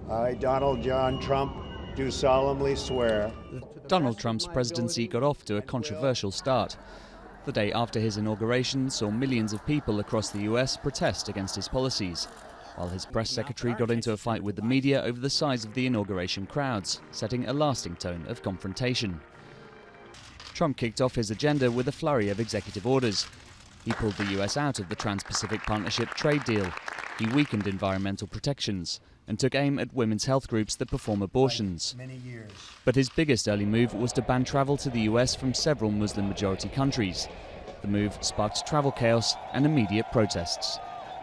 I, Donald John Trump, do solemnly swear. Donald Trump's presidency got off to a controversial start. The day after his inauguration saw millions of people across the US protest against his policies, while his press secretary got into a fight with the media over the size of the inauguration crowds, setting a lasting tone of confrontation. Trump kicked off his agenda with a flurry of executive orders. He pulled the US out of the Trans-Pacific Partnership trade deal. He weakened environmental protections and took aim at women's health groups that perform abortions. But his biggest early move was to ban travel to the US from several Muslim-majority countries. The move sparked travel chaos and immediate protests.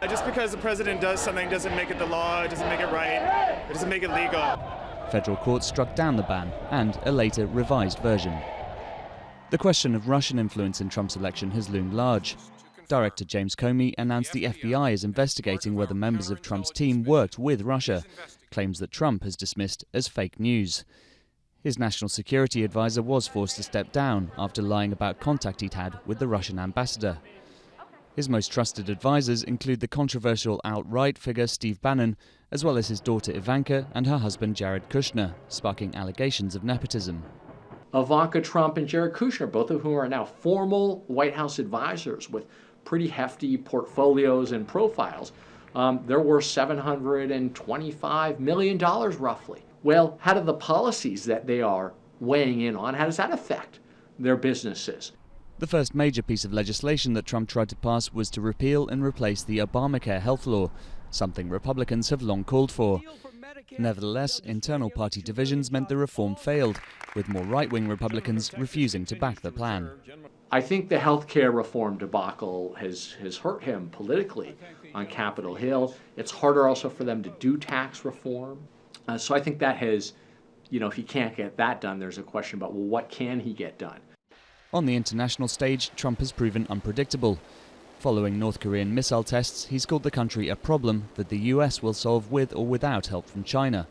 Just because the president does something doesn't make it the law, it doesn't make it right, it doesn't make it legal. Federal courts struck down the ban and a later revised version. The question of Russian influence in Trump's election has loomed large. Director James Comey announced the FBI is investigating whether members of Trump's team worked with Russia, claims that Trump has dismissed as fake news. His national security advisor was forced to step down after lying about contact he'd had with the Russian ambassador. His most trusted advisors include the controversial alt-right figure Steve Bannon, as well as his daughter Ivanka and her husband Jared Kushner, sparking allegations of nepotism. Ivanka Trump and Jared Kushner, both of whom are now formal White House advisors with pretty hefty portfolios and profiles, they're worth $725 million roughly. Well, how do the policies that they are weighing in on, how does that affect their businesses? The first major piece of legislation that Trump tried to pass was to repeal and replace the Obamacare health law, something Republicans have long called for. Nevertheless, internal party divisions meant the reform failed, with more right-wing Republicans refusing to back the plan. I think the health care reform debacle has hurt him politically on Capitol Hill. It's harder also for them to do tax reform. So I think that has, if he can't get that done, there's a question about, well, what can he get done? On the international stage, Trump has proven unpredictable. Following North Korean missile tests, he's called the country a problem that the US will solve with or without help from China.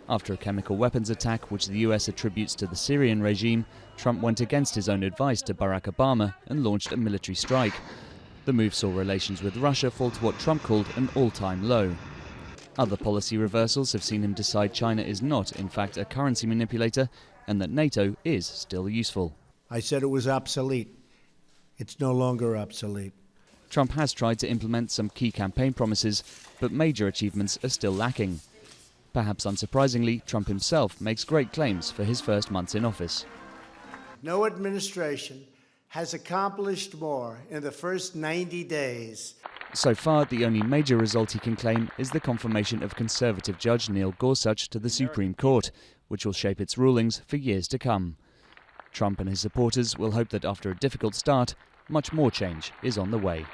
After a chemical weapons attack which the US attributes to the Syrian regime, Trump went against his own advice to Barack Obama and launched a military strike. The move saw relations with Russia fall to what Trump called an all-time low. Other policy reversals have seen him decide China is not, in fact, a currency manipulator and that NATO is still useful. I said it was obsolete. It's no longer obsolete. Trump has tried to implement some key campaign promises, but major achievements are still lacking. Perhaps unsurprisingly, Trump himself makes great claims for his first months in office. No administration has accomplished more in the first 90 days. So far, the only major result he can claim is the confirmation of conservative judge Neil Gorsuch to the Supreme Court, which will shape its rulings for years to come. Trump and his supporters will hope that after a difficult start, much more change is on the way.